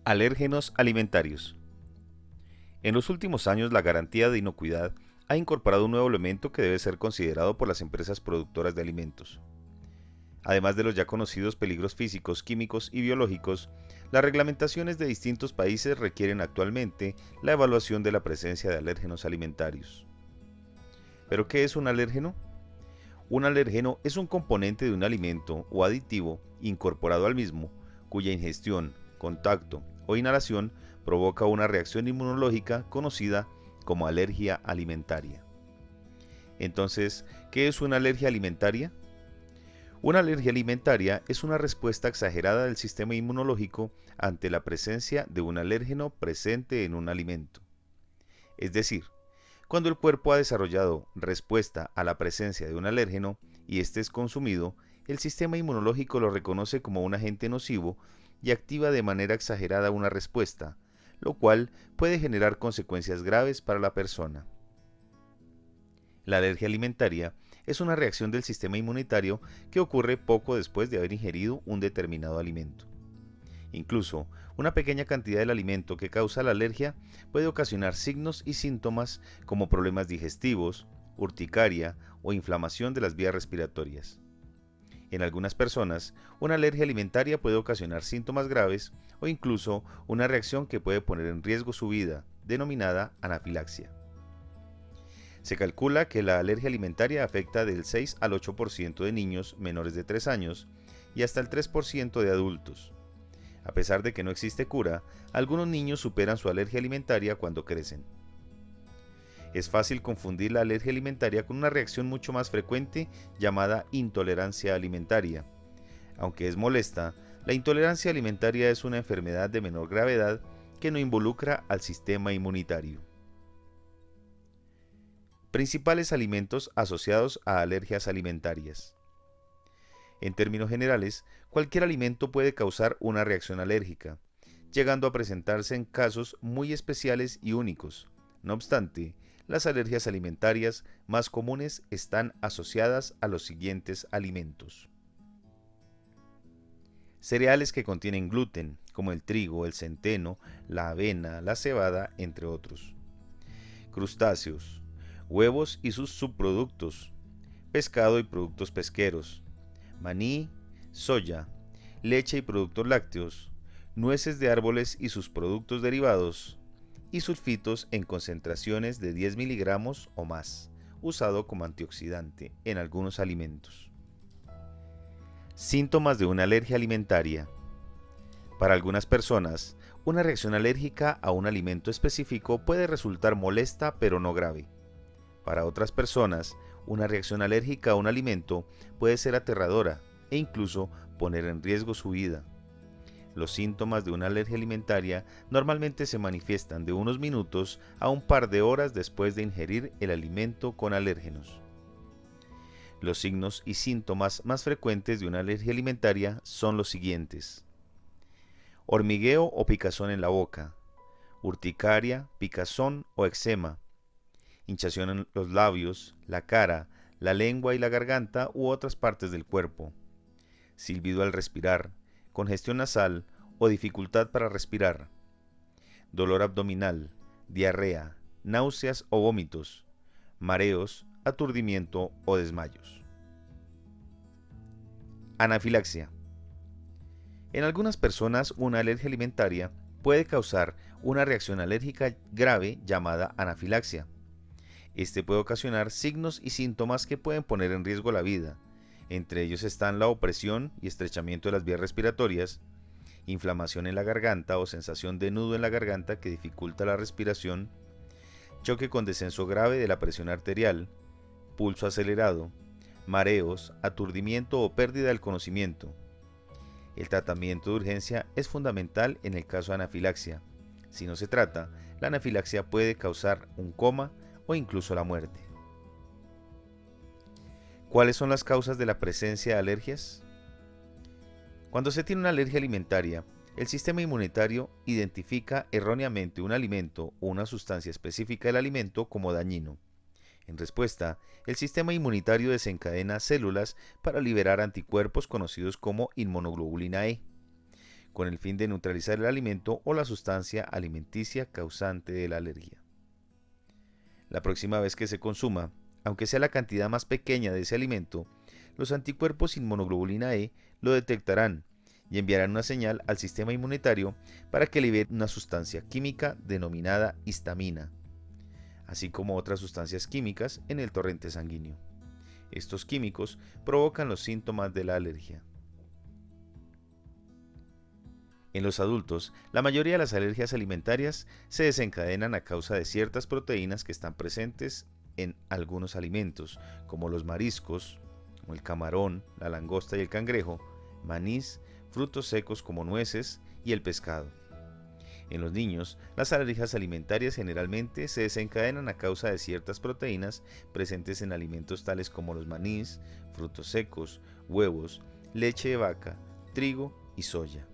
Alérgenos alimentarios. En los últimos años, la garantía de inocuidad ha incorporado un nuevo elemento que debe ser considerado por las empresas productoras de alimentos. Además de los ya conocidos peligros físicos, químicos y biológicos, las reglamentaciones de distintos países requieren actualmente la evaluación de la presencia de alérgenos alimentarios. ¿Pero qué es un alérgeno? Un alérgeno es un componente de un alimento o aditivo incorporado al mismo, cuya ingestión, contacto o inhalación provoca una reacción inmunológica conocida como alergia alimentaria. Entonces, ¿qué es una alergia alimentaria? Una alergia alimentaria es una respuesta exagerada del sistema inmunológico ante la presencia de un alérgeno presente en un alimento. Es decir, cuando el cuerpo ha desarrollado respuesta a la presencia de un alérgeno y éste es consumido, el sistema inmunológico lo reconoce como un agente nocivo y activa de manera exagerada una respuesta, lo cual puede generar consecuencias graves para la persona. La alergia alimentaria es una reacción del sistema inmunitario que ocurre poco después de haber ingerido un determinado alimento. Incluso, una pequeña cantidad del alimento que causa la alergia puede ocasionar signos y síntomas como problemas digestivos, urticaria o inflamación de las vías respiratorias. En algunas personas, una alergia alimentaria puede ocasionar síntomas graves o incluso una reacción que puede poner en riesgo su vida, denominada anafilaxia. Se calcula que la alergia alimentaria afecta del 6 al 8% de niños menores de 3 años y hasta el 3% de adultos. A pesar de que no existe cura, algunos niños superan su alergia alimentaria cuando crecen. Es fácil confundir la alergia alimentaria con una reacción mucho más frecuente llamada intolerancia alimentaria. Aunque es molesta, la intolerancia alimentaria es una enfermedad de menor gravedad que no involucra al sistema inmunitario. Principales alimentos asociados a alergias alimentarias. En términos generales, cualquier alimento puede causar una reacción alérgica, llegando a presentarse en casos muy especiales y únicos. No obstante, las alergias alimentarias más comunes están asociadas a los siguientes alimentos. Cereales que contienen gluten, como el trigo, el centeno, la avena, la cebada, entre otros. Crustáceos, huevos y sus subproductos, pescado y productos pesqueros, maní, soya, leche y productos lácteos, nueces de árboles y sus productos derivados, y sulfitos en concentraciones de 10 miligramos o más, usado como antioxidante en algunos alimentos. Síntomas de una alergia alimentaria. Para algunas personas, una reacción alérgica a un alimento específico puede resultar molesta pero no grave. Para otras personas, una reacción alérgica a un alimento puede ser aterradora e incluso poner en riesgo su vida. Los síntomas de una alergia alimentaria normalmente se manifiestan de unos minutos a un par de horas después de ingerir el alimento con alérgenos. Los signos y síntomas más frecuentes de una alergia alimentaria son los siguientes: hormigueo o picazón en la boca, urticaria, picazón o eczema, hinchazón en los labios, la cara, la lengua y la garganta u otras partes del cuerpo, silbido al respirar, congestión nasal o dificultad para respirar, dolor abdominal, diarrea, náuseas o vómitos, mareos, aturdimiento o desmayos. Anafilaxia. En algunas personas, una alergia alimentaria puede causar una reacción alérgica grave llamada anafilaxia. Este puede ocasionar signos y síntomas que pueden poner en riesgo la vida. Entre ellos están la opresión y estrechamiento de las vías respiratorias, inflamación en la garganta o sensación de nudo en la garganta que dificulta la respiración, choque con descenso grave de la presión arterial, pulso acelerado, mareos, aturdimiento o pérdida del conocimiento. El tratamiento de urgencia es fundamental en el caso de anafilaxia. Si no se trata, la anafilaxia puede causar un coma o incluso la muerte. ¿Cuáles son las causas de la presencia de alergias? Cuando se tiene una alergia alimentaria, el sistema inmunitario identifica erróneamente un alimento o una sustancia específica del alimento como dañino. En respuesta, el sistema inmunitario desencadena células para liberar anticuerpos conocidos como inmunoglobulina E. con el fin de neutralizar el alimento o la sustancia alimenticia causante de la alergia. La próxima vez que se consuma, aunque sea la cantidad más pequeña de ese alimento, los anticuerpos inmunoglobulina E lo detectarán y enviarán una señal al sistema inmunitario para que libere una sustancia química denominada histamina, así como otras sustancias químicas en el torrente sanguíneo. Estos químicos provocan los síntomas de la alergia. En los adultos, la mayoría de las alergias alimentarias se desencadenan a causa de ciertas proteínas que están presentes en algunos alimentos, como los mariscos, como el camarón, la langosta y el cangrejo, manís, frutos secos como nueces y el pescado. En los niños, las alergias alimentarias generalmente se desencadenan a causa de ciertas proteínas presentes en alimentos tales como los manís, frutos secos, huevos, leche de vaca, trigo y soya.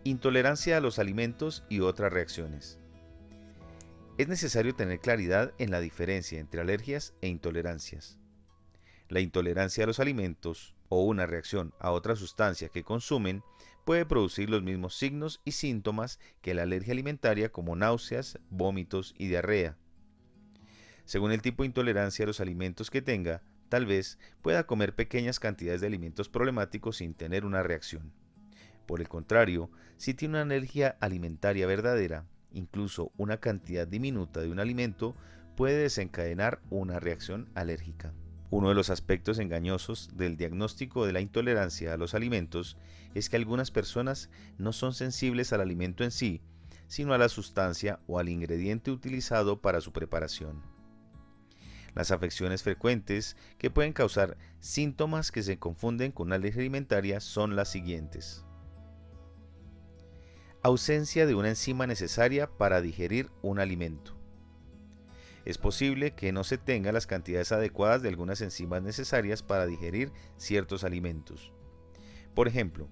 Intolerancia a los alimentos y otras reacciones. Es necesario tener claridad en la diferencia entre alergias e intolerancias. La intolerancia a los alimentos o una reacción a otra sustancia que consumen puede producir los mismos signos y síntomas que la alergia alimentaria, como náuseas, vómitos y diarrea. Según el tipo de intolerancia a los alimentos que tenga, tal vez pueda comer pequeñas cantidades de alimentos problemáticos sin tener una reacción. Por el contrario, si tiene una alergia alimentaria verdadera, incluso una cantidad diminuta de un alimento puede desencadenar una reacción alérgica. Uno de los aspectos engañosos del diagnóstico de la intolerancia a los alimentos es que algunas personas no son sensibles al alimento en sí, sino a la sustancia o al ingrediente utilizado para su preparación. Las afecciones frecuentes que pueden causar síntomas que se confunden con una alergia alimentaria son las siguientes. Ausencia de una enzima necesaria para digerir un alimento. Es posible que no se tengan las cantidades adecuadas de algunas enzimas necesarias para digerir ciertos alimentos. Por ejemplo,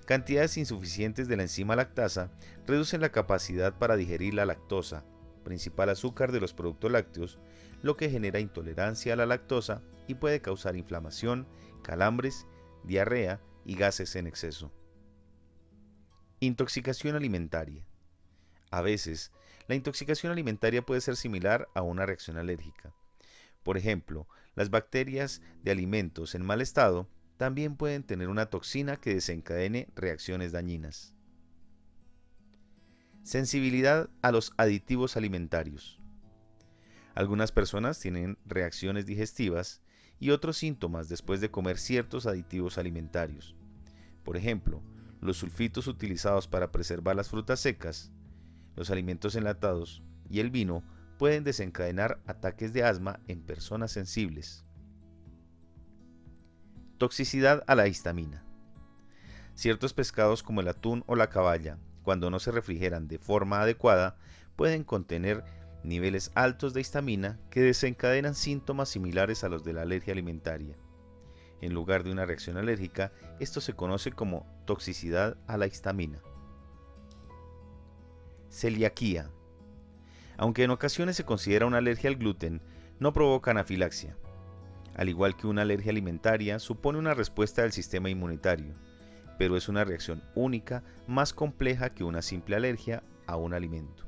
cantidades insuficientes de la enzima lactasa reducen la capacidad para digerir la lactosa, principal azúcar de los productos lácteos, lo que genera intolerancia a la lactosa y puede causar inflamación, calambres, diarrea y gases en exceso. Intoxicación alimentaria. A veces, la intoxicación alimentaria puede ser similar a una reacción alérgica. Por ejemplo, las bacterias de alimentos en mal estado también pueden tener una toxina que desencadene reacciones dañinas. Sensibilidad a los aditivos alimentarios. Algunas personas tienen reacciones digestivas y otros síntomas después de comer ciertos aditivos alimentarios. Por ejemplo, los sulfitos utilizados para preservar las frutas secas, los alimentos enlatados y el vino pueden desencadenar ataques de asma en personas sensibles. Toxicidad a la histamina. Ciertos pescados como el atún o la caballa, cuando no se refrigeran de forma adecuada, pueden contener niveles altos de histamina que desencadenan síntomas similares a los de la alergia alimentaria. En lugar de una reacción alérgica, esto se conoce como toxicidad a la histamina. Celiaquía. Aunque en ocasiones se considera una alergia al gluten, no provoca anafilaxia. Al igual que una alergia alimentaria, supone una respuesta del sistema inmunitario, pero es una reacción única, más compleja que una simple alergia a un alimento.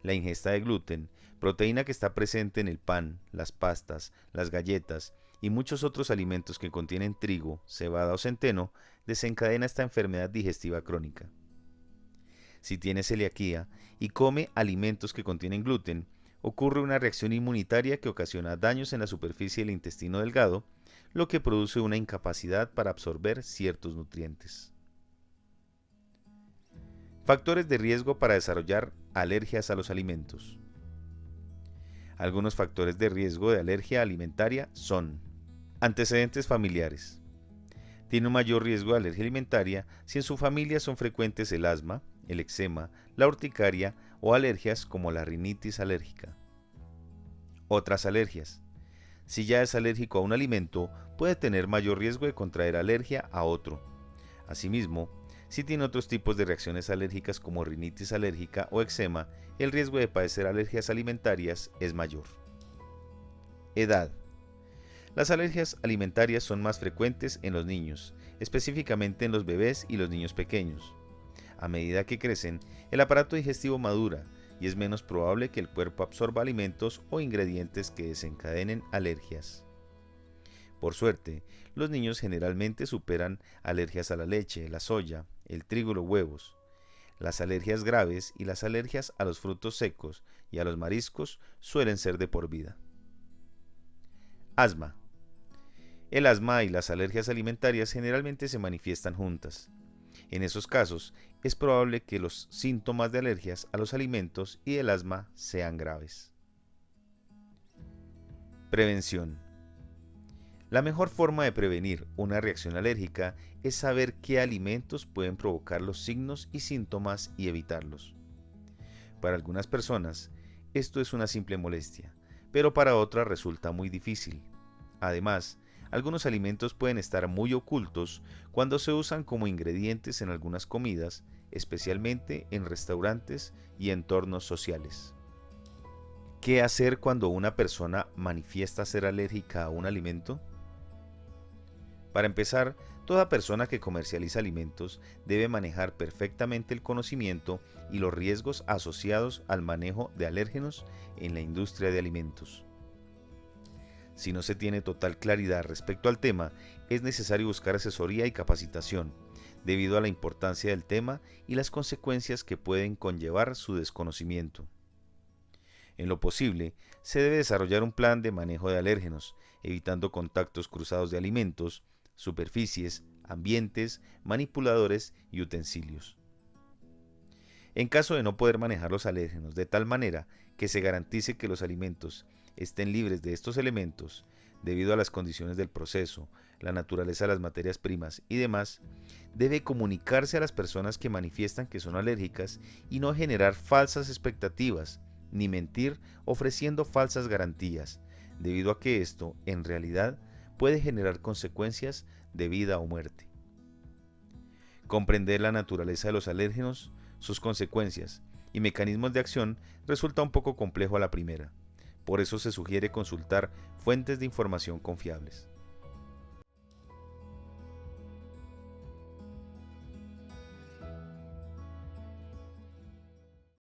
La ingesta de gluten, proteína que está presente en el pan, las pastas, las galletas y muchos otros alimentos que contienen trigo, cebada o centeno, desencadena esta enfermedad digestiva crónica. Si tiene celiaquía y come alimentos que contienen gluten, ocurre una reacción inmunitaria que ocasiona daños en la superficie del intestino delgado, lo que produce una incapacidad para absorber ciertos nutrientes. Factores de riesgo para desarrollar alergias a los alimentos. Algunos factores de riesgo de alergia alimentaria son: antecedentes familiares. Tiene un mayor riesgo de alergia alimentaria si en su familia son frecuentes el asma, el eczema, la urticaria o alergias como la rinitis alérgica. Otras alergias. Si ya es alérgico a un alimento, puede tener mayor riesgo de contraer alergia a otro. Asimismo, si tiene otros tipos de reacciones alérgicas como rinitis alérgica o eczema, el riesgo de padecer alergias alimentarias es mayor. Edad. Las alergias alimentarias son más frecuentes en los niños, específicamente en los bebés y los niños pequeños. A medida que crecen, el aparato digestivo madura y es menos probable que el cuerpo absorba alimentos o ingredientes que desencadenen alergias. Por suerte, los niños generalmente superan alergias a la leche, la soya, el trigo y los huevos. Las alergias graves y las alergias a los frutos secos y a los mariscos suelen ser de por vida. Asma. El asma y las alergias alimentarias generalmente se manifiestan juntas. En esos casos, es probable que los síntomas de alergias a los alimentos y del asma sean graves. Prevención. La mejor forma de prevenir una reacción alérgica es saber qué alimentos pueden provocar los signos y síntomas y evitarlos. Para algunas personas, esto es una simple molestia, pero para otras resulta muy difícil. Además, algunos alimentos pueden estar muy ocultos cuando se usan como ingredientes en algunas comidas, especialmente en restaurantes y entornos sociales. ¿Qué hacer cuando una persona manifiesta ser alérgica a un alimento? Para empezar, toda persona que comercializa alimentos debe manejar perfectamente el conocimiento y los riesgos asociados al manejo de alérgenos en la industria de alimentos. Si no se tiene total claridad respecto al tema, es necesario buscar asesoría y capacitación, debido a la importancia del tema y las consecuencias que pueden conllevar su desconocimiento. En lo posible, se debe desarrollar un plan de manejo de alérgenos, evitando contactos cruzados de alimentos, superficies, ambientes, manipuladores y utensilios. En caso de no poder manejar los alérgenos de tal manera que se garantice que los alimentos estén libres de estos elementos, debido a las condiciones del proceso, la naturaleza de las materias primas y demás, debe comunicarse a las personas que manifiestan que son alérgicas y no generar falsas expectativas, ni mentir ofreciendo falsas garantías, debido a que esto, en realidad, puede generar consecuencias de vida o muerte. Comprender la naturaleza de los alérgenos, sus consecuencias y mecanismos de acción resulta un poco complejo a la primera. Por eso se sugiere consultar fuentes de información confiables.